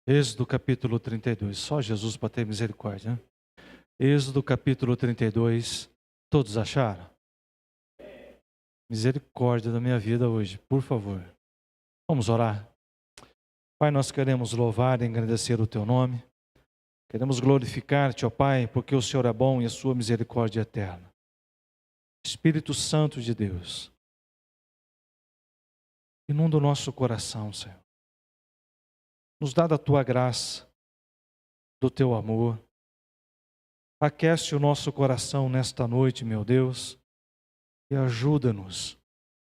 Êxodo capítulo 32, só Jesus para ter misericórdia, né? Êxodo capítulo 32, todos acharam? Misericórdia da minha vida hoje, por favor. Vamos orar. Pai, nós queremos louvar e engrandecer o Teu nome. Queremos glorificar-te, ó Pai, porque o Senhor é bom e a sua misericórdia é eterna. Espírito Santo de Deus, inunda o nosso coração, Senhor. Nos dá da Tua graça, do Teu amor. Aquece o nosso coração nesta noite, meu Deus, e ajuda-nos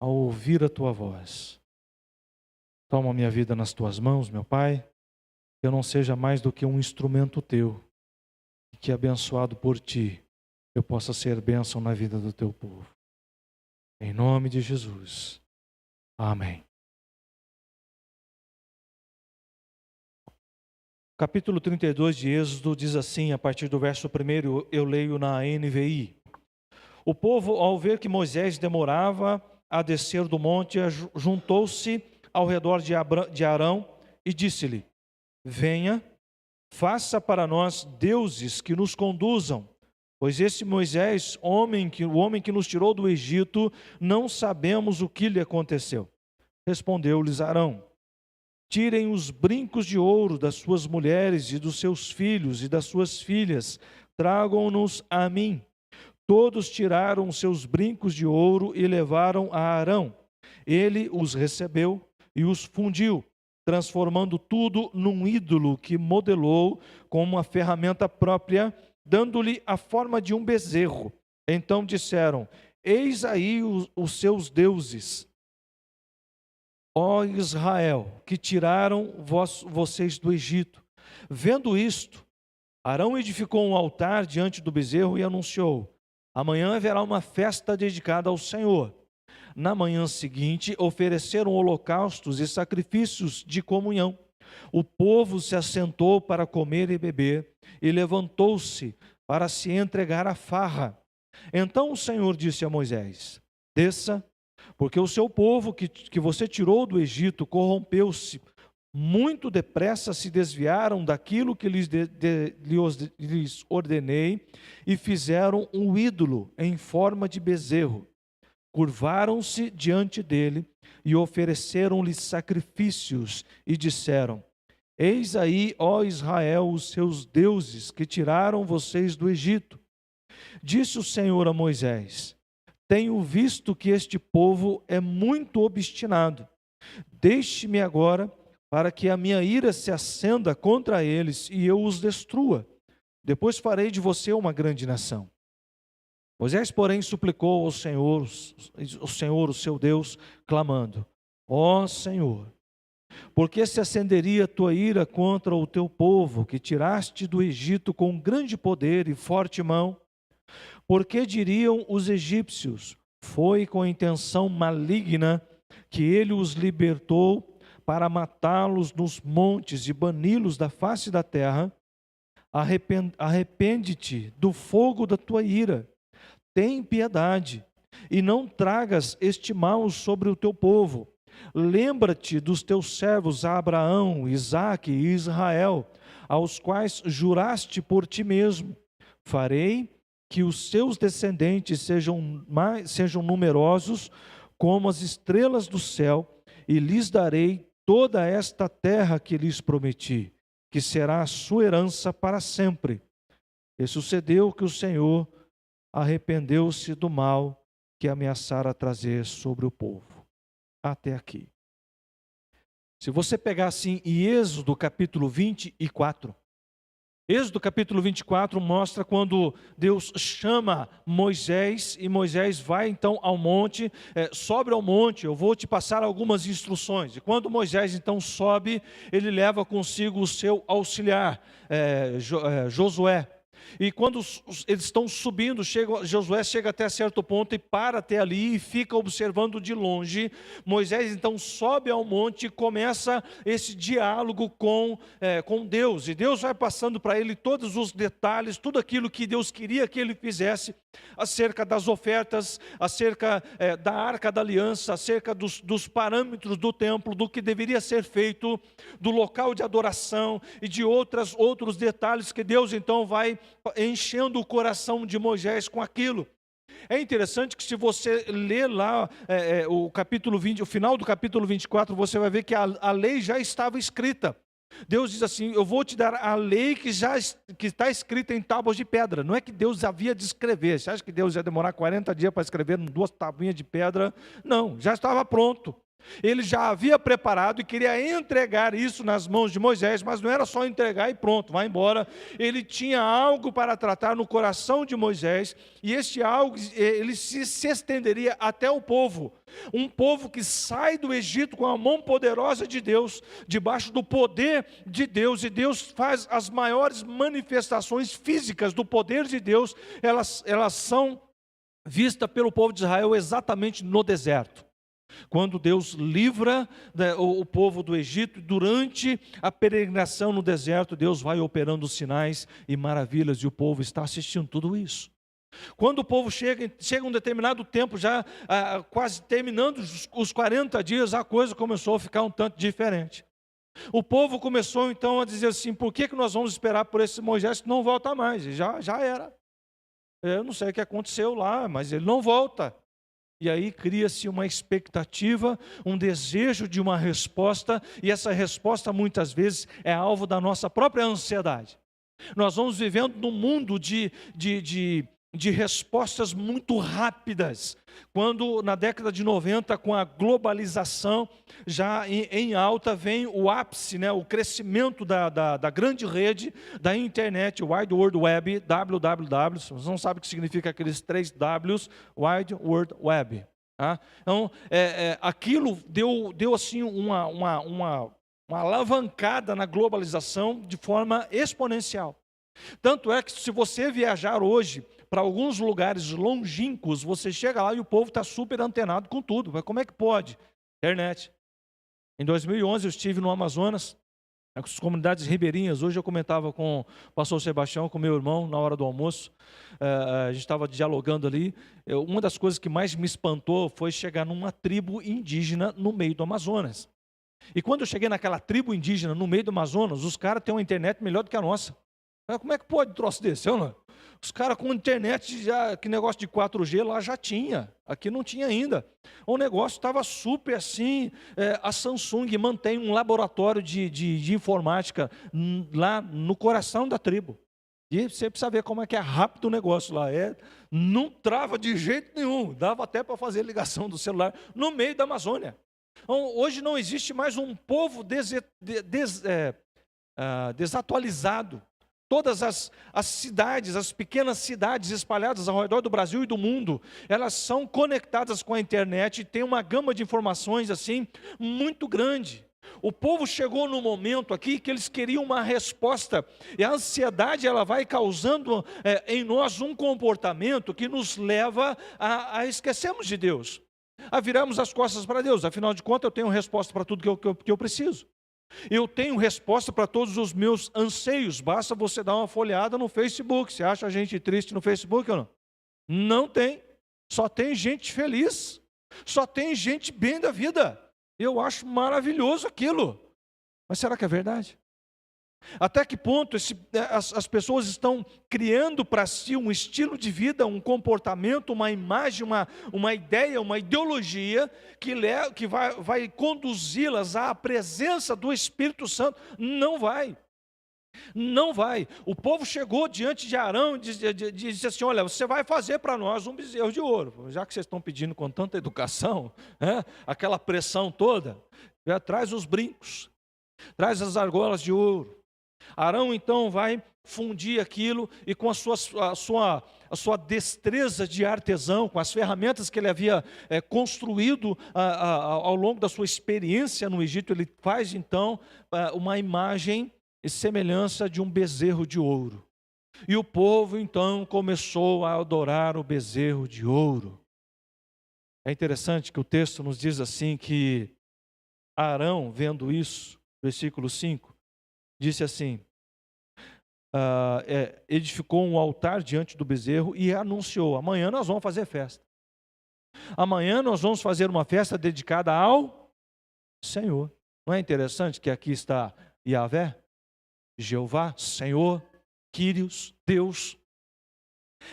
a ouvir a Tua voz. Toma a minha vida nas Tuas mãos, meu Pai, que eu não seja mais do que um instrumento Teu, e que abençoado por Ti, eu possa ser bênção na vida do Teu povo. Em nome de Jesus. Amém. Capítulo 32 de Êxodo diz assim, a partir do verso 1, eu leio na NVI. O povo, ao ver que Moisés demorava a descer do monte, juntou-se ao redor de Arão e disse-lhe: venha, faça para nós deuses que nos conduzam, pois esse Moisés, o homem que nos tirou do Egito, não sabemos o que lhe aconteceu. Respondeu-lhes Arão: tirem os brincos de ouro das suas mulheres e dos seus filhos e das suas filhas, tragam-nos a mim. Todos tiraram seus brincos de ouro e levaram a Arão. Ele os recebeu e os fundiu, transformando tudo num ídolo que modelou com uma ferramenta própria, dando-lhe a forma de um bezerro. Então disseram: eis aí os seus deuses, ó Israel, que tiraram vocês do Egito. Vendo isto, Arão edificou um altar diante do bezerro e anunciou: amanhã haverá uma festa dedicada ao Senhor. Na manhã seguinte, ofereceram holocaustos e sacrifícios de comunhão. O povo se assentou para comer e beber, e levantou-se para se entregar à farra. Então o Senhor disse a Moisés: desça, porque o seu povo que você tirou do Egito corrompeu-se. Muito depressa se desviaram daquilo que lhes ordenei e fizeram um ídolo em forma de bezerro. Curvaram-se diante dele e ofereceram-lhe sacrifícios e disseram: eis aí, ó Israel, os seus deuses que tiraram vocês do Egito. Disse o Senhor a Moisés: tenho visto que este povo é muito obstinado. Deixe-me agora para que a minha ira se acenda contra eles e eu os destrua. Depois farei de você uma grande nação. Moisés, porém, suplicou ao Senhor, o seu Deus, clamando: ó Senhor, por que se acenderia a tua ira contra o teu povo, que tiraste do Egito com grande poder e forte mão? Porque diriam os egípcios: foi com intenção maligna que ele os libertou para matá-los nos montes e bani-los da face da terra? Arrepende-te do fogo da tua ira, tem piedade, e não tragas este mal sobre o teu povo. Lembra-te dos teus servos Abraão, Isaque e Israel, aos quais juraste por ti mesmo. Farei que os seus descendentes sejam numerosos como as estrelas do céu, e lhes darei toda esta terra que lhes prometi, que será a sua herança para sempre. E sucedeu que o Senhor arrependeu-se do mal que ameaçara trazer sobre o povo. Até aqui. Se você pegar assim em Êxodo capítulo 24, Êxodo capítulo 24 mostra quando Deus chama Moisés, e Moisés vai então ao monte, sobe ao monte, eu vou te passar algumas instruções. E quando Moisés então sobe, ele leva consigo o seu auxiliar, Josué. E quando eles estão subindo, Josué chega até certo ponto e para até ali e fica observando de longe. Moisés então sobe ao monte e começa esse diálogo com Deus. E Deus vai passando para ele todos os detalhes, tudo aquilo que Deus queria que ele fizesse. acerca das ofertas, acerca da Arca da Aliança, acerca dos parâmetros do templo, do que deveria ser feito, do local de adoração e de outros detalhes que Deus então vai enchendo o coração de Moisés com aquilo. É interessante que se você ler lá o capítulo 20, o final do capítulo 24, você vai ver que a lei já estava escrita. Deus diz assim: eu vou te dar a lei que está escrita em tábuas de pedra. Não é que Deus havia de escrever. Você acha que Deus ia demorar 40 dias para escrever em 2 tabuinhas de pedra? Não, já estava pronto. Ele já havia preparado e queria entregar isso nas mãos de Moisés, mas não era só entregar e pronto, vai embora. Ele tinha algo para tratar no coração de Moisés, e este algo ele se estenderia até o povo. Um povo que sai do Egito com a mão poderosa de Deus, debaixo do poder de Deus, e Deus faz as maiores manifestações físicas do poder de Deus, elas são vistas pelo povo de Israel exatamente no deserto. Quando Deus livra o povo do Egito, durante a peregrinação no deserto, Deus vai operando sinais e maravilhas, e o povo está assistindo tudo isso. Quando o povo chega um determinado tempo, já quase terminando os 40 dias, a coisa começou a ficar um tanto diferente. O povo começou então a dizer assim: por que nós vamos esperar por esse Moisés que não volta mais? E já era. Eu não sei o que aconteceu lá, mas ele não volta. E aí cria-se uma expectativa, um desejo de uma resposta, e essa resposta muitas vezes é alvo da nossa própria ansiedade. Nós vamos vivendo num mundo de respostas muito rápidas. Quando na década de 90, com a globalização já em alta, vem o ápice, o crescimento da grande rede da internet, Wide World Web, www, vocês não sabem o que significa aqueles 3 Ws, Wide World Web. Tá? Então, aquilo deu assim uma alavancada na globalização de forma exponencial. Tanto é que se você viajar hoje para alguns lugares longínquos, você chega lá e o povo está super antenado com tudo. Mas como é que pode? Internet. Em 2011 eu estive no Amazonas, com as comunidades ribeirinhas. Hoje eu comentava com o pastor Sebastião, com meu irmão, na hora do almoço. A gente estava dialogando ali. Uma das coisas que mais me espantou foi chegar numa tribo indígena no meio do Amazonas. E quando eu cheguei naquela tribo indígena no meio do Amazonas, os caras têm uma internet melhor do que a nossa. Como é que pode um troço desse? Os caras com internet, que negócio de 4G lá já tinha, aqui não tinha ainda. O negócio estava super assim. A Samsung mantém um laboratório de informática lá no coração da tribo. E você precisa ver como é que é rápido o negócio lá. Não trava de jeito nenhum, dava até para fazer ligação do celular no meio da Amazônia. Então, hoje não existe mais um povo desatualizado. Todas as cidades, as pequenas cidades espalhadas ao redor do Brasil e do mundo, elas são conectadas com a internet e tem uma gama de informações assim muito grande. O povo chegou no momento aqui que eles queriam uma resposta, e a ansiedade ela vai causando em nós um comportamento que nos leva a esquecermos de Deus, a virarmos as costas para Deus. Afinal de contas, eu tenho resposta para tudo que eu preciso. Eu tenho resposta para todos os meus anseios. Basta você dar uma folheada no Facebook. Você acha a gente triste no Facebook ou não? Não tem. Só tem gente feliz. Só tem gente bem da vida. Eu acho maravilhoso aquilo. Mas será que é verdade? Até que ponto as pessoas estão criando para si um estilo de vida, um comportamento, uma imagem, uma ideia, uma ideologia que vai conduzi-las à presença do Espírito Santo? Não vai. Não vai. O povo chegou diante de Arão e disse assim: olha, você vai fazer para nós um bezerro de ouro. Já que vocês estão pedindo com tanta educação, aquela pressão toda, traz os brincos, traz as argolas de ouro. Arão então vai fundir aquilo e com a sua destreza de artesão, com as ferramentas que ele havia construído ao longo da sua experiência no Egito, ele faz então uma imagem e semelhança de um bezerro de ouro. E o povo então começou a adorar o bezerro de ouro. É interessante que o texto nos diz assim que Arão, vendo isso, versículo 5, disse assim: edificou um altar diante do bezerro e anunciou: amanhã nós vamos fazer festa. Amanhã nós vamos fazer uma festa dedicada ao Senhor. Não é interessante que aqui está Yahvé, Jeová, Senhor, Quírios, Deus.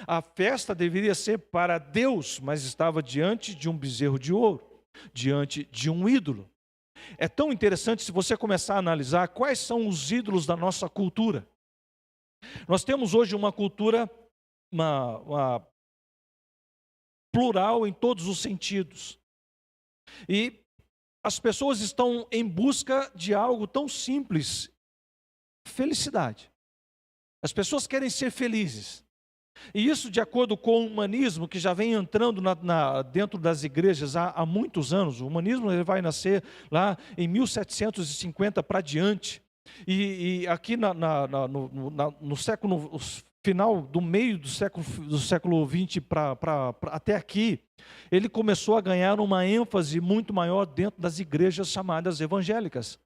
A festa deveria ser para Deus, mas estava diante de um bezerro de ouro, diante de um ídolo. É tão interessante se você começar a analisar quais são os ídolos da nossa cultura. Nós temos hoje uma cultura uma plural em todos os sentidos. E as pessoas estão em busca de algo tão simples: felicidade. As pessoas querem ser felizes. E isso, de acordo com o humanismo, que já vem entrando dentro das igrejas há muitos anos. O humanismo ele vai nascer lá em 1750 para diante. E aqui no século, final do meio do século 20 até aqui, ele começou a ganhar uma ênfase muito maior dentro das igrejas chamadas evangélicas.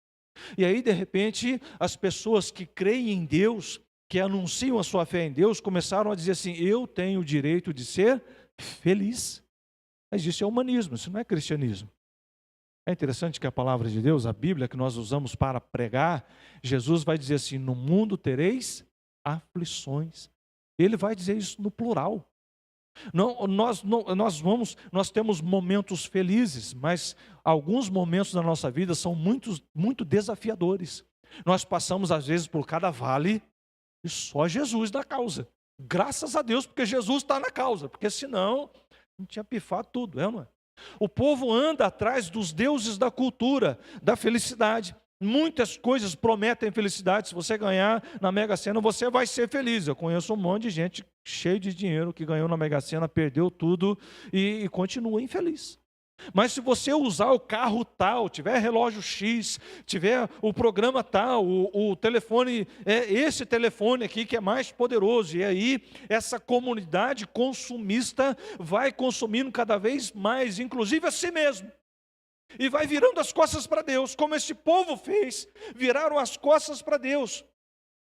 E aí, de repente, as pessoas que creem em Deus, que anunciam a sua fé em Deus, começaram a dizer assim: eu tenho o direito de ser feliz. Mas isso é humanismo, isso não é cristianismo. É interessante que a palavra de Deus, a Bíblia que nós usamos para pregar, Jesus vai dizer assim: no mundo tereis aflições. Ele vai dizer isso no plural. Nós temos momentos felizes, mas alguns momentos da nossa vida são muito desafiadores. Nós passamos às vezes por cada vale e só Jesus dá causa. Graças a Deus, porque Jesus está na causa, porque senão não tinha pifado tudo, não é? O povo anda atrás dos deuses da cultura, da felicidade. Muitas coisas prometem felicidade. Se você ganhar na Mega Sena, você vai ser feliz. Eu conheço um monte de gente cheia de dinheiro que ganhou na Mega Sena, perdeu tudo e continua infeliz. Mas se você usar o carro tal, tiver relógio X, tiver o programa tal, o telefone, esse telefone aqui que é mais poderoso, e aí essa comunidade consumista vai consumindo cada vez mais, inclusive a si mesmo, e vai virando as costas para Deus, como esse povo fez, viraram as costas para Deus.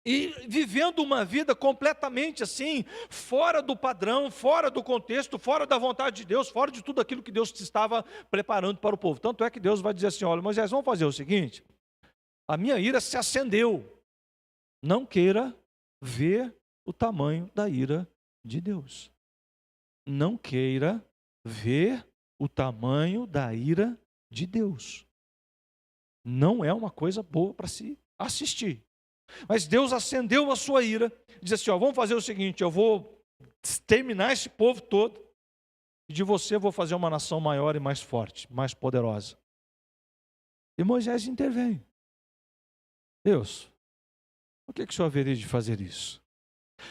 E vivendo uma vida completamente assim, fora do padrão, fora do contexto, fora da vontade de Deus, fora de tudo aquilo que Deus estava preparando para o povo. Tanto é que Deus vai dizer assim: olha, Moisés, vamos fazer o seguinte: a minha ira se acendeu. Não queira ver o tamanho da ira de Deus. Não queira ver o tamanho da ira de Deus. Não é uma coisa boa para se assistir. Mas Deus acendeu a sua ira, diz assim: vamos fazer o seguinte, eu vou exterminar esse povo todo, e de você vou fazer uma nação maior e mais forte, mais poderosa. E Moisés intervém. Deus, por que o senhor haveria de fazer isso?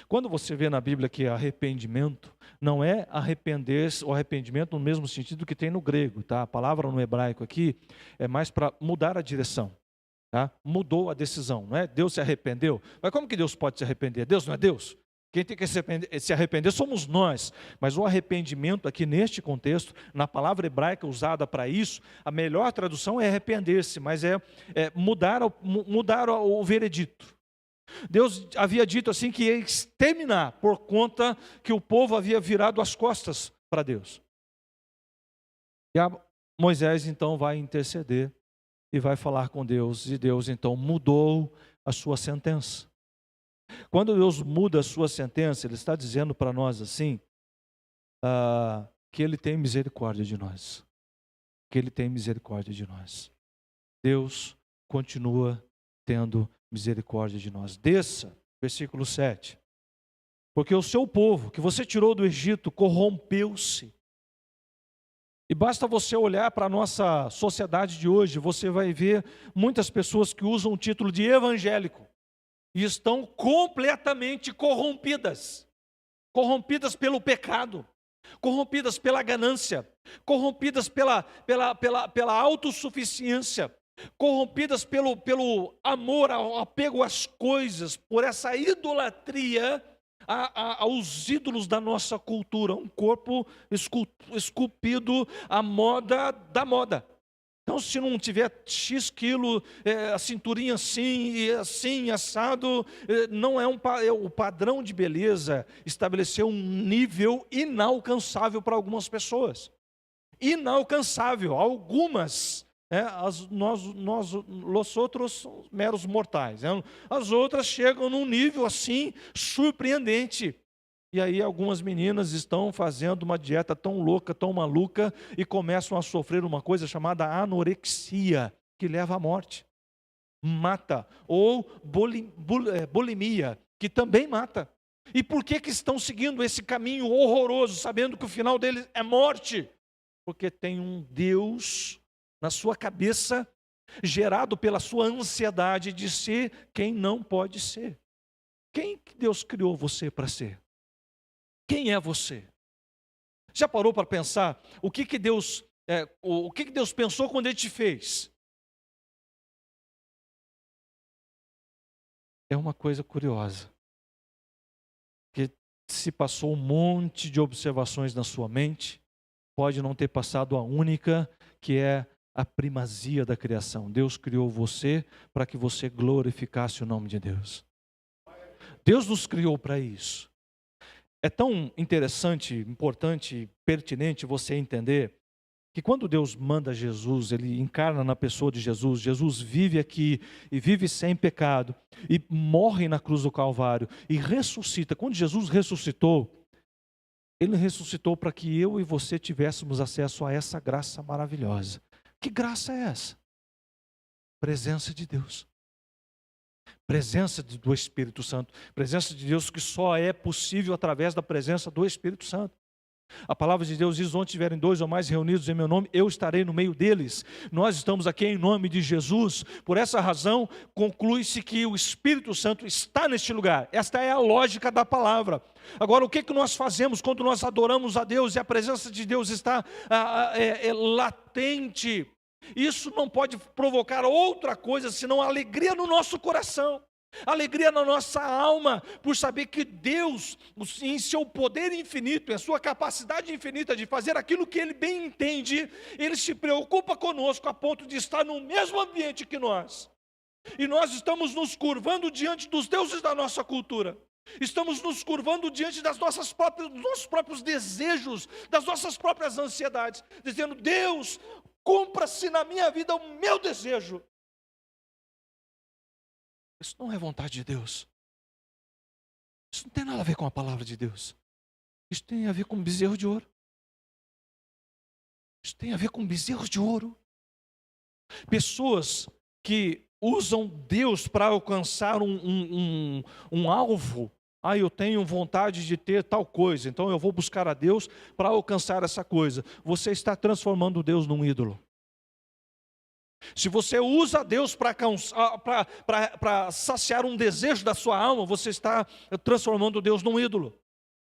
Quando você vê na Bíblia que arrependimento, não é arrepender-se, ou arrependimento no mesmo sentido que tem no grego, tá? A palavra no hebraico aqui é mais para mudar a direção. Tá? Mudou a decisão, não é? Deus se arrependeu. Mas como que Deus pode se arrepender? Deus não é Deus? Quem tem que se arrepender somos nós. Mas o arrependimento aqui neste contexto, na palavra hebraica usada para isso, a melhor tradução é arrepender-se, mas é mudar o veredito. Deus havia dito assim que ia exterminar por conta que o povo havia virado as costas para Deus. E Moisés então vai interceder e vai falar com Deus, e Deus então mudou a sua sentença. Quando Deus muda a sua sentença, Ele está dizendo para nós assim, que Ele tem misericórdia de nós. Que Ele tem misericórdia de nós. Deus continua tendo misericórdia de nós. Desça, versículo 7. Porque o seu povo, que você tirou do Egito, corrompeu-se. E basta você olhar para a nossa sociedade de hoje, você vai ver muitas pessoas que usam o título de evangélico e estão completamente corrompidas. Corrompidas pelo pecado, corrompidas pela ganância, corrompidas pela autossuficiência, corrompidas pelo amor, ao apego às coisas, por essa idolatria aos ídolos da nossa cultura, um corpo esculpido à moda da moda. Então, se não tiver X quilo, a cinturinha assim, e assim, assado, não é o padrão de beleza estabeleceu um nível inalcançável para algumas pessoas. Inalcançável, algumas. Nós, os outros, meros mortais. As outras chegam num nível assim, surpreendente. E aí algumas meninas estão fazendo uma dieta tão louca, tão maluca, e começam a sofrer uma coisa chamada anorexia, que leva à morte, mata, ou bulimia, que também mata. E por que estão seguindo esse caminho horroroso, sabendo que o final deles é morte? Porque tem um Deus na sua cabeça, gerado pela sua ansiedade de ser quem não pode ser. Quem que Deus criou você para ser? Quem é você? Já parou para pensar o que Deus pensou quando Ele te fez? É uma coisa curiosa, que se passou um monte de observações na sua mente, pode não ter passado a única, que é a primazia da criação. Deus criou você para que você glorificasse o nome de Deus. Deus nos criou para isso. É tão interessante, importante, pertinente você entender que quando Deus manda Jesus, Ele encarna na pessoa de Jesus, Jesus vive aqui e vive sem pecado, e morre na cruz do Calvário, e ressuscita. Quando Jesus ressuscitou, Ele ressuscitou para que eu e você tivéssemos acesso a essa graça maravilhosa. Que graça é essa? Presença de Deus. Presença do Espírito Santo. Presença de Deus que só é possível através da presença do Espírito Santo. A palavra de Deus diz: onde tiverem 2 ou mais reunidos em meu nome, eu estarei no meio deles. Nós estamos aqui em nome de Jesus. Por essa razão, conclui-se que o Espírito Santo está neste lugar. Esta é a lógica da palavra. Agora, o que nós fazemos quando nós adoramos a Deus e a presença de Deus está latente? Isso não pode provocar outra coisa senão alegria no nosso coração, alegria na nossa alma, por saber que Deus, em seu poder infinito, em sua capacidade infinita de fazer aquilo que Ele bem entende, Ele se preocupa conosco a ponto de estar no mesmo ambiente que nós. E nós estamos nos curvando diante dos deuses da nossa cultura. Estamos nos curvando diante dos nossos próprios desejos, das nossas próprias ansiedades, dizendo: Deus, cumpra-se na minha vida o meu desejo. Isso não é vontade de Deus. Isso não tem nada a ver com a palavra de Deus. Isso tem a ver com bezerro de ouro. Isso tem a ver com bezerros de ouro. Pessoas que usam Deus para alcançar um alvo. Eu tenho vontade de ter tal coisa, então eu vou buscar a Deus para alcançar essa coisa. Você está transformando Deus num ídolo. Se você usa Deus para saciar um desejo da sua alma, você está transformando Deus num ídolo.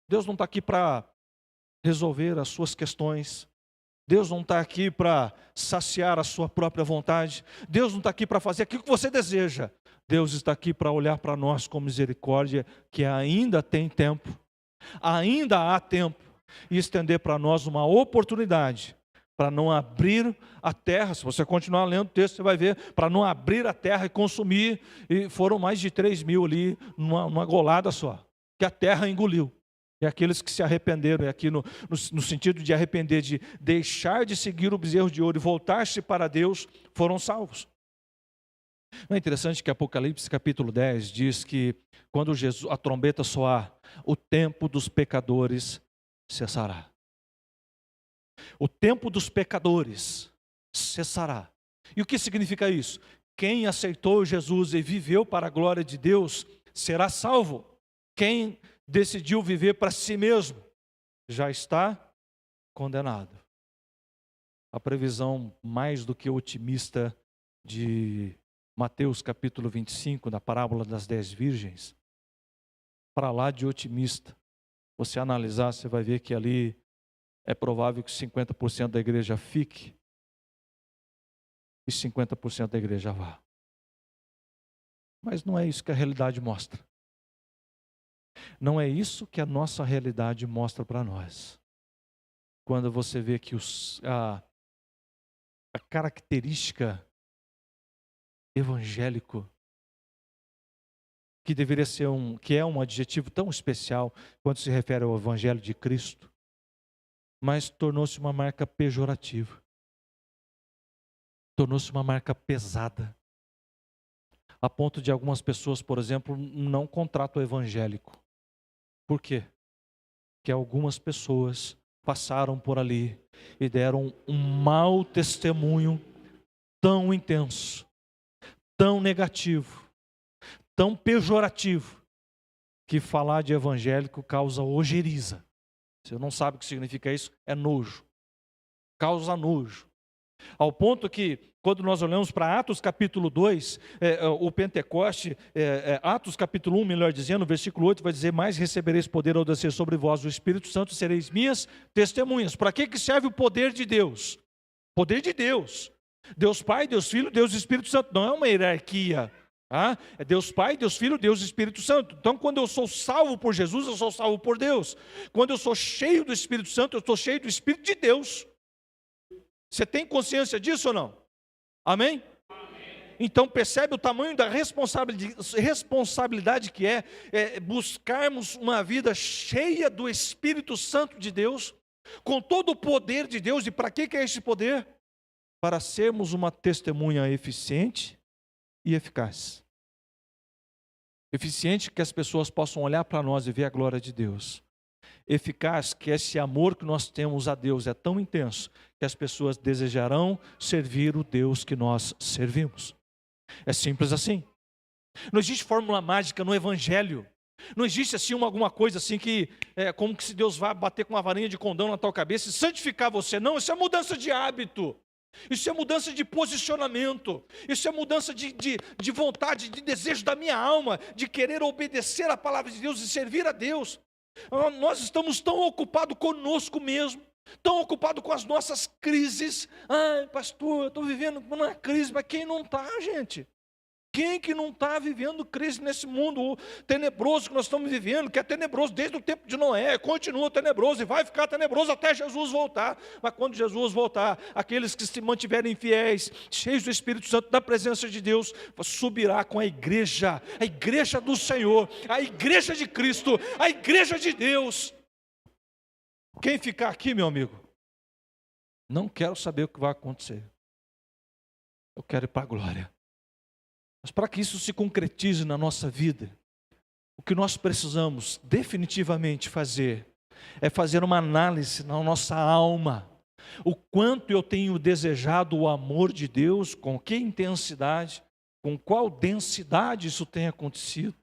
Deus não está aqui para resolver as suas questões. Deus não está aqui para saciar a sua própria vontade. Deus não está aqui para fazer aquilo que você deseja. Deus está aqui para olhar para nós com misericórdia, que ainda tem tempo, ainda há tempo, e estender para nós uma oportunidade para não abrir a terra. Se você continuar lendo o texto, você vai ver, para não abrir a terra e consumir, e foram mais de 3.000 ali, numa golada só, que a terra engoliu. E aqueles que se arrependeram, e aqui no sentido de arrepender, de deixar de seguir o bezerro de ouro e voltar-se para Deus, foram salvos. Não é interessante que Apocalipse capítulo 10 diz que quando a trombeta soar, o tempo dos pecadores cessará. O tempo dos pecadores cessará. E o que significa isso? Quem aceitou Jesus e viveu para a glória de Deus será salvo. Quem decidiu viver para si mesmo já está condenado. A previsão mais do que otimista de Mateus capítulo 25, da parábola das 10 virgens, para lá de otimista. Você analisar, você vai ver que ali é provável que 50% da igreja fique e 50% da igreja vá. Mas não é isso que a realidade mostra. Não é isso que a nossa realidade mostra para nós. Quando você vê que a característica evangélico, que deveria ser que é um adjetivo tão especial quando se refere ao Evangelho de Cristo, mas tornou-se uma marca pejorativa, tornou-se uma marca pesada, a ponto de algumas pessoas, por exemplo, não contratam o evangélico. Por quê? Porque algumas pessoas passaram por ali e deram um mau testemunho tão intenso, tão negativo, tão pejorativo, que falar de evangélico causa ojeriza. Você não sabe o que significa isso? É nojo. Causa nojo. Ao ponto que, quando nós olhamos para Atos capítulo 2, o Pentecoste, Atos capítulo 1, melhor dizendo, versículo 8, vai dizer: mais recebereis poder ao descer sobre vós o Espírito Santo, sereis minhas testemunhas. Para que serve o poder de Deus? Poder de Deus. Deus Pai, Deus Filho, Deus Espírito Santo. Não é uma hierarquia. É Deus Pai, Deus Filho, Deus Espírito Santo. Então, quando eu sou salvo por Jesus, eu sou salvo por Deus. Quando eu sou cheio do Espírito Santo, eu estou cheio do Espírito de Deus. Você tem consciência disso ou não? Amém? Então percebe o tamanho da responsabilidade que é buscarmos uma vida cheia do Espírito Santo de Deus, com todo o poder de Deus. E para que é esse poder? Para sermos uma testemunha eficiente e eficaz. Eficiente, que as pessoas possam olhar para nós e ver a glória de Deus. Eficaz, que esse amor que nós temos a Deus é tão intenso que as pessoas desejarão servir o Deus que nós servimos. É simples assim. Não existe fórmula mágica no Evangelho. Não existe assim alguma coisa assim que como que se Deus vai bater com uma varinha de condão na tua cabeça e santificar você. Não, isso é mudança de hábito. Isso é mudança de posicionamento. Isso é mudança de vontade, de desejo da minha alma, de querer obedecer a palavra de Deus e servir a Deus. Nós estamos tão ocupados conosco mesmo, tão ocupados com as nossas crises. Ai, pastor, eu estou vivendo uma crise. Mas quem não está, gente? Quem que não está vivendo crise nesse mundo tenebroso que nós estamos vivendo, que é tenebroso desde o tempo de Noé, continua tenebroso e vai ficar tenebroso até Jesus voltar. Mas quando Jesus voltar, aqueles que se mantiverem fiéis, cheios do Espírito Santo, da presença de Deus, subirá com a igreja do Senhor, a igreja de Cristo, a igreja de Deus. Quem ficar aqui, meu amigo, não quero saber o que vai acontecer. Eu quero ir para a glória. Mas para que isso se concretize na nossa vida, o que nós precisamos definitivamente fazer é fazer uma análise na nossa alma. O quanto eu tenho desejado o amor de Deus, com que intensidade, com qual densidade isso tem acontecido,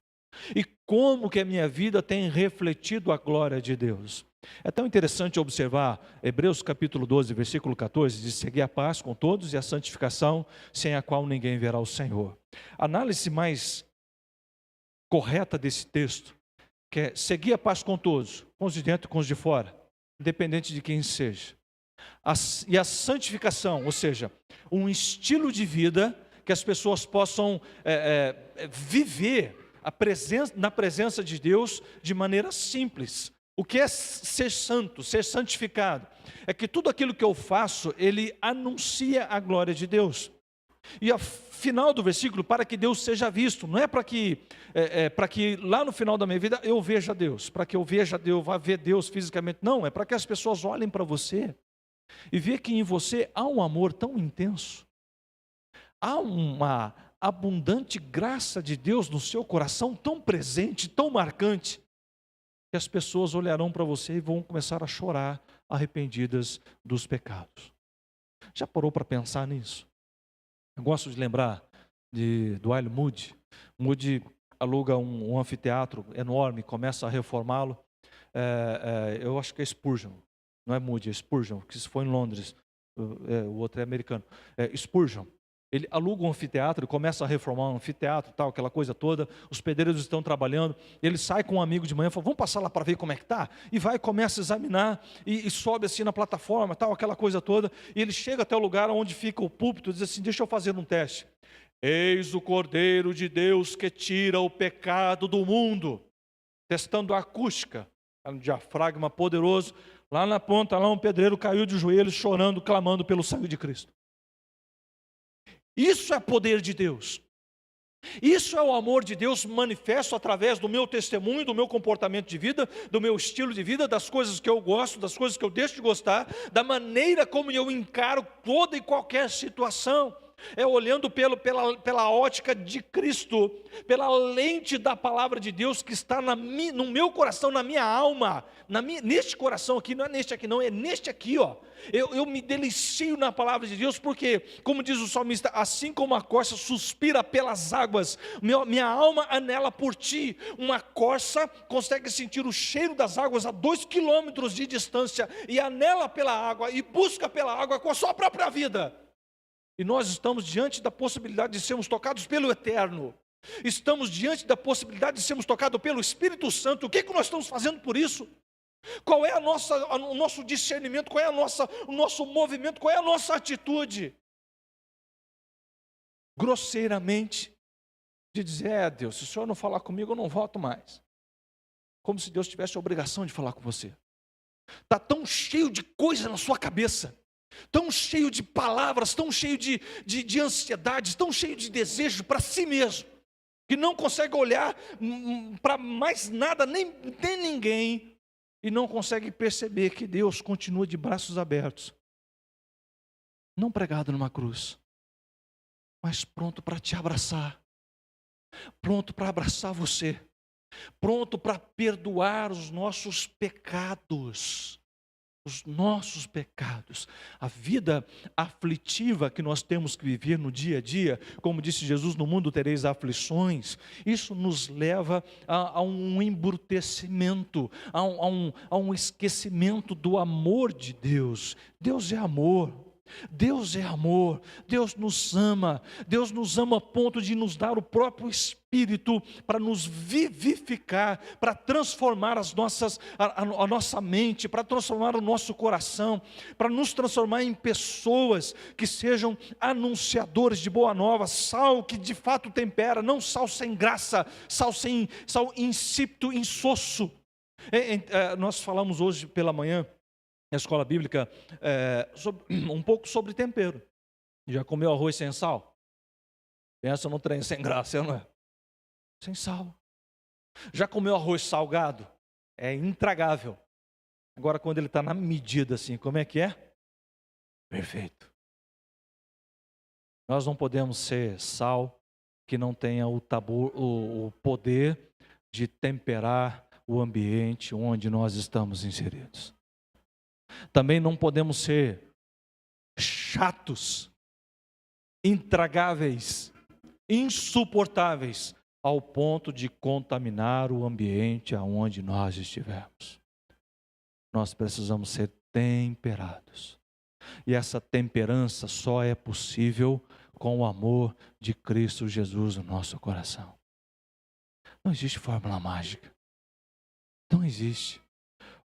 e como que a minha vida tem refletido a glória de Deus. É tão interessante observar Hebreus capítulo 12, versículo 14, diz: seguir a paz com todos e a santificação, sem a qual ninguém verá o Senhor. A análise mais correta desse texto, que é seguir a paz com todos, com os de dentro e com os de fora, independente de quem seja. E a santificação, ou seja, um estilo de vida que as pessoas possam viver na presença de Deus de maneira simples. O que é ser santo, ser santificado? É que tudo aquilo que eu faço, ele anuncia a glória de Deus. E ao final do versículo, para que Deus seja visto, não é para que lá no final da minha vida eu veja Deus, para que eu veja Deus, vá ver Deus fisicamente, não, é para que as pessoas olhem para você e vejam que em você há um amor tão intenso, há uma abundante graça de Deus no seu coração, tão presente, tão marcante, que as pessoas olharão para você e vão começar a chorar arrependidas dos pecados. Já parou para pensar nisso? Eu gosto de lembrar do Wiley Moody. Moody aluga um anfiteatro enorme, começa a reformá-lo. Eu acho que é Spurgeon, não é Moody, é Spurgeon, que isso foi em Londres, o outro é americano. Spurgeon. Ele aluga um anfiteatro, começa a reformar um anfiteatro, tal, aquela coisa toda, os pedreiros estão trabalhando, ele sai com um amigo de manhã e fala: vamos passar lá para ver como é que está? E vai, começa a examinar, e sobe assim na plataforma, tal, aquela coisa toda, e ele chega até o lugar onde fica o púlpito e diz assim: deixa eu fazer um teste. Eis o Cordeiro de Deus que tira o pecado do mundo. Testando a acústica, um diafragma poderoso, lá na ponta, lá um pedreiro caiu de joelhos, chorando, clamando pelo sangue de Cristo. Isso é poder de Deus. Isso é o amor de Deus manifesto através do meu testemunho, do meu comportamento de vida, do meu estilo de vida, das coisas que eu gosto, das coisas que eu deixo de gostar, da maneira como eu encaro toda e qualquer situação. É olhando pela ótica de Cristo, pela lente da palavra de Deus que está no meu coração, na minha alma, neste coração aqui, não é neste aqui não, é neste aqui, ó. Eu me delicio na palavra de Deus, porque, como diz o salmista, assim como a corça suspira pelas águas, minha alma anela por ti. Uma corça consegue sentir o cheiro das águas a 2 quilômetros de distância, e anela pela água, e busca pela água com a sua própria vida. E nós estamos diante da possibilidade de sermos tocados pelo Eterno. Estamos diante da possibilidade de sermos tocados pelo Espírito Santo. O que nós estamos fazendo por isso? Qual é o nosso discernimento? Qual é o nosso movimento? Qual é a nossa atitude? Grosseiramente, de dizer, Deus, se o Senhor não falar comigo, eu não volto mais. Como se Deus tivesse a obrigação de falar com você. Está tão cheio de coisa na sua cabeça, tão cheio de palavras, tão cheio de ansiedades, tão cheio de desejo para si mesmo, que não consegue olhar para mais nada, nem ninguém, e não consegue perceber que Deus continua de braços abertos, não pregado numa cruz, mas pronto para te abraçar, pronto para abraçar você, pronto para perdoar os nossos pecados. Os nossos pecados, a vida aflitiva que nós temos que viver no dia a dia, como disse Jesus, no mundo tereis aflições, isso nos leva a um embrutecimento, a um esquecimento do amor de Deus. Deus é amor. Deus é amor, Deus nos ama a ponto de nos dar o próprio Espírito para nos vivificar, para transformar a nossa mente, para transformar o nosso coração, para nos transformar em pessoas que sejam anunciadores de boa nova, sal que de fato tempera, não sal sem graça, sal insípido, insosso. Nós falamos hoje pela manhã, na escola bíblica, um pouco sobre tempero. Já comeu arroz sem sal? Pensa num trem sem graça, não é? Sem sal. Já comeu arroz salgado? É intragável. Agora, quando ele está na medida assim, como é que é? Perfeito. Nós não podemos ser sal que não tenha o poder de temperar o ambiente onde nós estamos inseridos. Também não podemos ser chatos, intragáveis, insuportáveis, ao ponto de contaminar o ambiente aonde nós estivermos. Nós precisamos ser temperados. E essa temperança só é possível com o amor de Cristo Jesus no nosso coração. Não existe fórmula mágica. Não existe.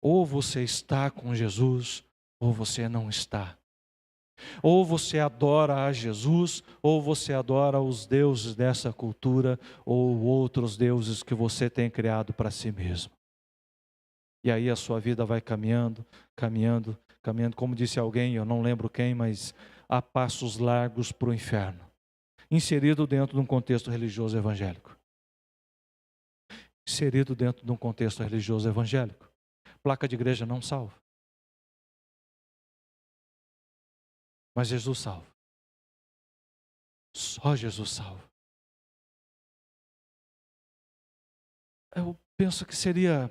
Ou você está com Jesus, ou você não está. Ou você adora a Jesus, ou você adora os deuses dessa cultura, ou outros deuses que você tem criado para si mesmo. E aí a sua vida vai caminhando, como disse alguém, eu não lembro quem, mas a passos largos para o inferno, inserido dentro de um contexto religioso evangélico. Inserido dentro de um contexto religioso evangélico. Placa de igreja não salva. Mas Jesus salva. Só Jesus salva. Eu penso que seria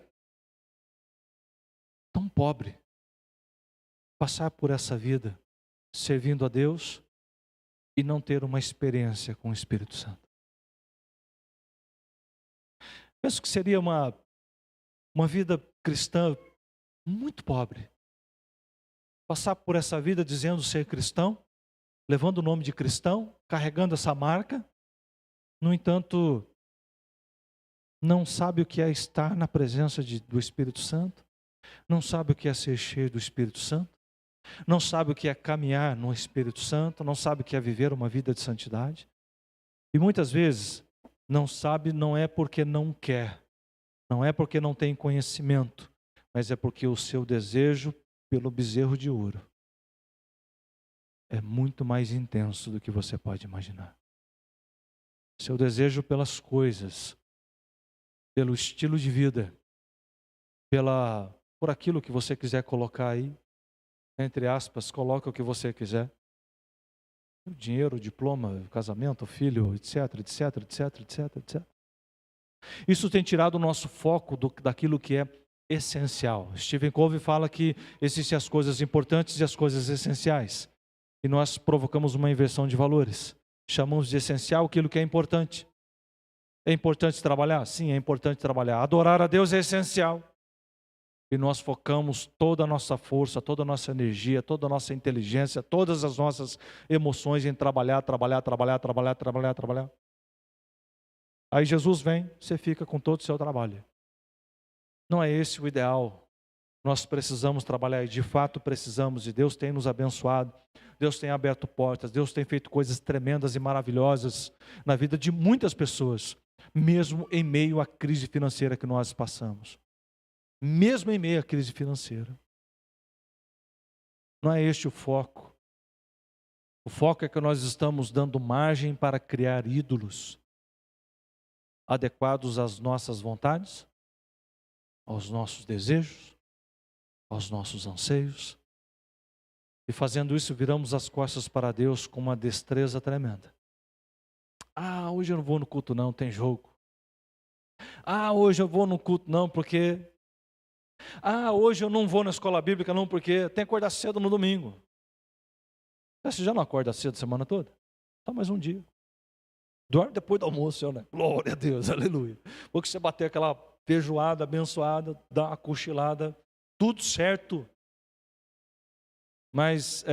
tão pobre passar por essa vida servindo a Deus e não ter uma experiência com o Espírito Santo. Penso que seria uma vida cristã muito pobre. Passar por essa vida dizendo ser cristão, levando o nome de cristão, carregando essa marca, no entanto, não sabe o que é estar na presença do Espírito Santo, não sabe o que é ser cheio do Espírito Santo, não sabe o que é caminhar no Espírito Santo, não sabe o que é viver uma vida de santidade. E muitas vezes não sabe, não é porque não quer, não é porque não tem conhecimento, mas é porque o seu desejo pelo bezerro de ouro é muito mais intenso do que você pode imaginar. Seu desejo pelas coisas, pelo estilo de vida, por aquilo que você quiser colocar aí, entre aspas, coloca o que você quiser. Dinheiro, diploma, casamento, filho, etc, etc, etc, etc, etc. Isso tem tirado o nosso foco daquilo que é essencial. Stephen Covey fala que existem as coisas importantes e as coisas essenciais. E nós provocamos uma inversão de valores. Chamamos de essencial aquilo que é importante. É importante trabalhar? Sim, é importante trabalhar. Adorar a Deus é essencial. E nós focamos toda a nossa força, toda a nossa energia, toda a nossa inteligência, todas as nossas emoções em trabalhar. Aí Jesus vem, você fica com todo o seu trabalho. Não é esse o ideal. Nós precisamos trabalhar e de fato precisamos, e Deus tem nos abençoado, Deus tem aberto portas, Deus tem feito coisas tremendas e maravilhosas na vida de muitas pessoas, mesmo em meio à crise financeira que nós passamos. Mesmo em meio à crise financeira. Não é este o foco. O foco é que nós estamos dando margem para criar ídolos adequados às nossas vontades, aos nossos desejos, aos nossos anseios. E fazendo isso, viramos as costas para Deus com uma destreza tremenda. Hoje eu não vou no culto não, tem jogo. Hoje eu vou no culto não, porque... hoje eu não vou na escola bíblica não, porque tem que acordar cedo no domingo. Você já não acorda cedo a semana toda? Só mais um dia. Dorme depois do almoço, né? Glória a Deus, aleluia. Porque você bater aquela feijoada abençoada, dá uma cochilada, tudo certo. Mas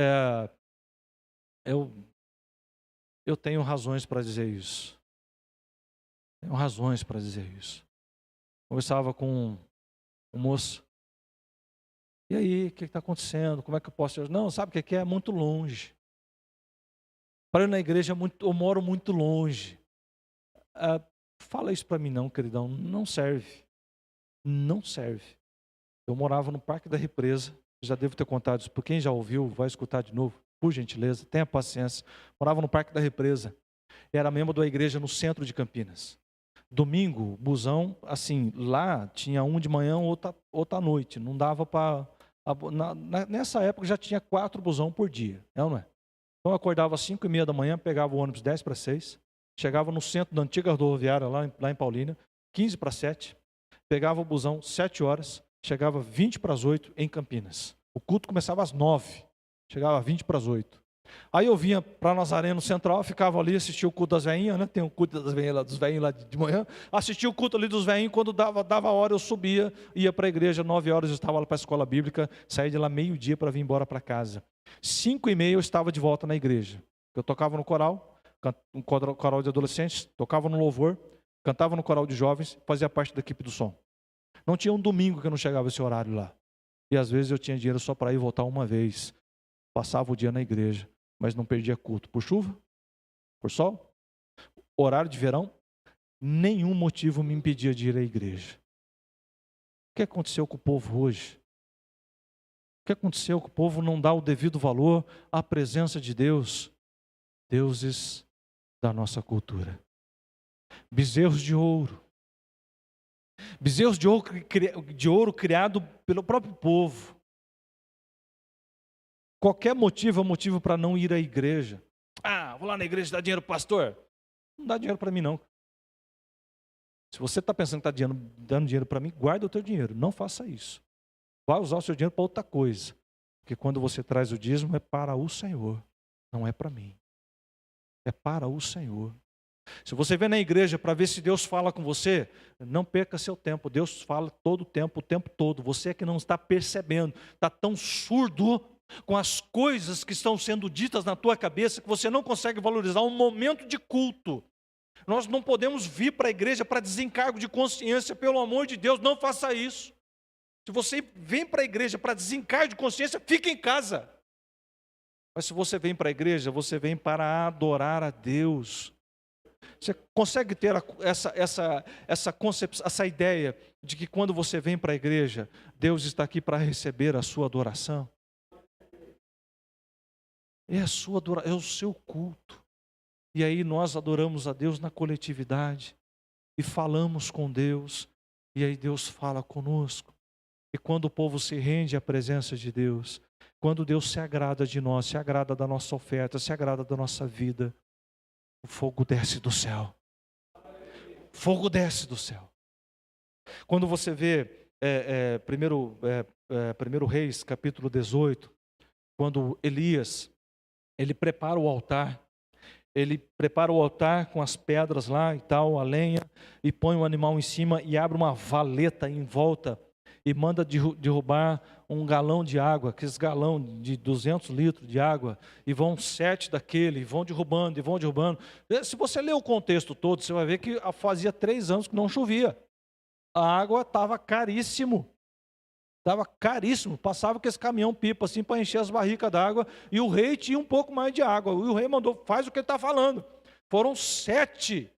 eu tenho razões para dizer isso. Tenho razões para dizer isso. Conversava com um moço. E aí, o que está acontecendo? Como é que eu posso... Não, sabe o que é? É muito longe. Para ir na igreja, eu moro muito longe. Fala isso para mim não, queridão. Não serve. Não serve. Eu morava no Parque da Represa. Já devo ter contado isso. Por quem já ouviu, vai escutar de novo. Por gentileza, tenha paciência. Morava no Parque da Represa. Era membro da igreja no centro de Campinas. Domingo, busão, assim, lá tinha um de manhã, outra à noite. Não dava para... Nessa época já tinha 4 busão por dia. É ou não é? Então eu acordava às 5h30 da manhã, pegava o ônibus 10 para 6, chegava no centro da antiga rodoviária, lá em Paulínia, 15 para 7, pegava o busão 7 horas, chegava 20 para as 8 em Campinas. O culto começava às 9, chegava 20 para as 8. Aí eu vinha para Nazareno Central, ficava ali, assistia o culto das veinhas, né? Tem o culto das veinhas dos velhinhos lá de manhã, assistia o culto ali dos velhinhos, quando dava a hora eu subia, ia para a igreja, 9 horas eu estava lá para a escola bíblica, saía de lá meio-dia para vir embora para casa. 5h30 eu estava de volta na igreja. Eu tocava no coral, um coral de adolescentes, tocava no louvor, cantava no coral de jovens, fazia parte da equipe do som. Não tinha um domingo que eu não chegava esse horário lá. E às vezes eu tinha dinheiro só para ir e voltar uma vez. Passava o dia na igreja, mas não perdia culto. Por chuva? Por sol? Horário de verão? Nenhum motivo me impedia de ir à igreja. O que aconteceu com o povo hoje? O que aconteceu que o povo não dá o devido valor à presença de Deus? Deuses da nossa cultura. Bezerros de ouro. Bezerros de ouro criado pelo próprio povo. Qualquer motivo é motivo para não ir à igreja. Vou lá na igreja dar dinheiro para o pastor. Não dá dinheiro para mim não. Se você está pensando que está dando dinheiro para mim, guarda o teu dinheiro. Não faça isso. Vai usar o seu dinheiro para outra coisa. Porque quando você traz o dízimo é para o Senhor. Não é para mim. É para o Senhor. Se você vem na igreja para ver se Deus fala com você, não perca seu tempo. Deus fala todo o tempo todo. Você é que não está percebendo. Está tão surdo com as coisas que estão sendo ditas na tua cabeça que você não consegue valorizar um momento de culto. Nós não podemos vir para a igreja para desencargo de consciência. Pelo amor de Deus, não faça isso. Se você vem para a igreja para desencargo de consciência, fique em casa. Mas se você vem para a igreja, você vem para adorar a Deus. Você consegue ter essa concepção, essa ideia de que quando você vem para a igreja, Deus está aqui para receber a sua adoração? é o seu culto. E aí nós adoramos a Deus na coletividade e falamos com Deus, e aí Deus fala conosco. E quando o povo se rende à presença de Deus, quando Deus se agrada de nós, se agrada da nossa oferta, se agrada da nossa vida, o fogo desce do céu. Fogo desce do céu. Quando você vê primeiro Reis, capítulo 18, quando Elias, ele prepara o altar, com as pedras lá e tal, a lenha, e põe o animal em cima e abre uma valeta em volta e manda derrubar um galão de água, aqueles galão de 200 litros de água, e vão 7 daquele, e vão derrubando, e vão derrubando. Se você ler o contexto todo, você vai ver que fazia 3 anos que não chovia. A água estava caríssimo. Estava caríssimo, passava com esse caminhão-pipa assim para encher as barricas d'água, e o rei tinha um pouco mais de água, e o rei mandou, faz o que ele está falando. Foram 7.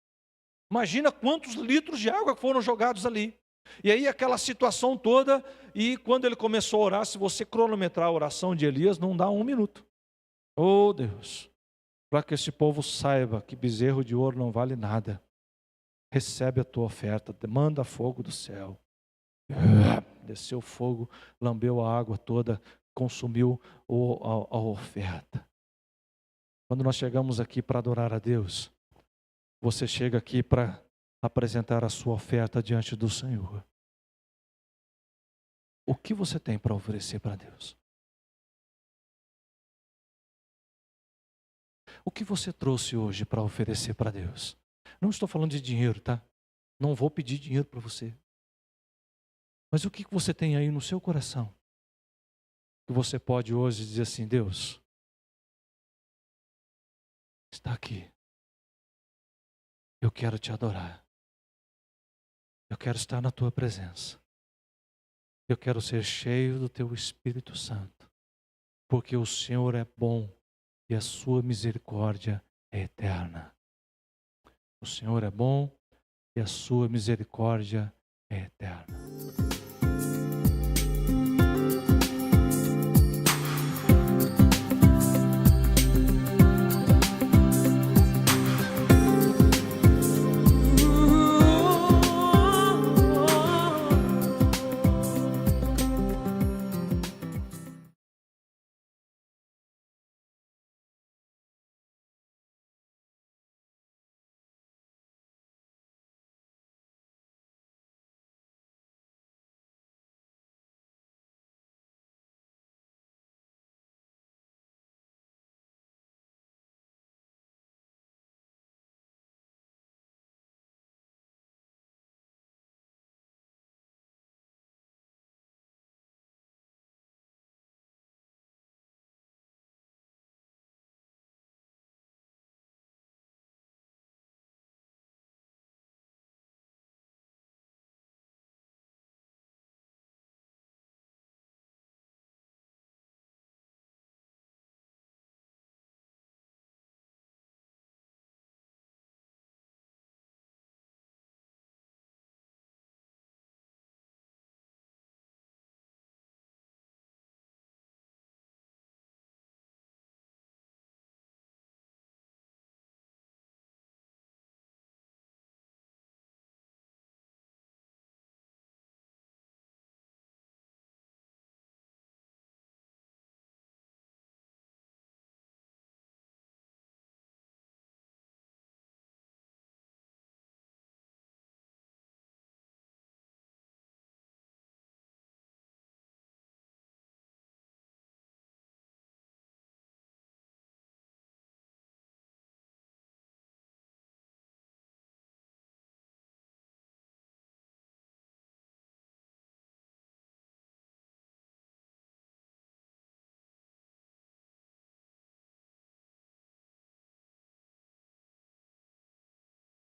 Imagina quantos litros de água foram jogados ali. E aí aquela situação toda, e quando ele começou a orar, se você cronometrar a oração de Elias, não dá 1 minuto. Oh Deus, para que esse povo saiba que bezerro de ouro não vale nada, recebe a tua oferta, manda fogo do céu. Desceu fogo, lambeu a água toda, consumiu a oferta. Quando nós chegamos aqui para adorar a Deus, você chega aqui para apresentar a sua oferta diante do Senhor. O que você tem para oferecer para Deus? O que você trouxe hoje para oferecer para Deus? Não estou falando de dinheiro, tá? Não vou pedir dinheiro para você. Mas o que você tem aí no seu coração? Que você pode hoje dizer assim, Deus, está aqui. Eu quero te adorar. Eu quero estar na tua presença. Eu quero ser cheio do teu Espírito Santo. Porque o Senhor é bom e a sua misericórdia é eterna. O Senhor é bom e a sua misericórdia é eterna.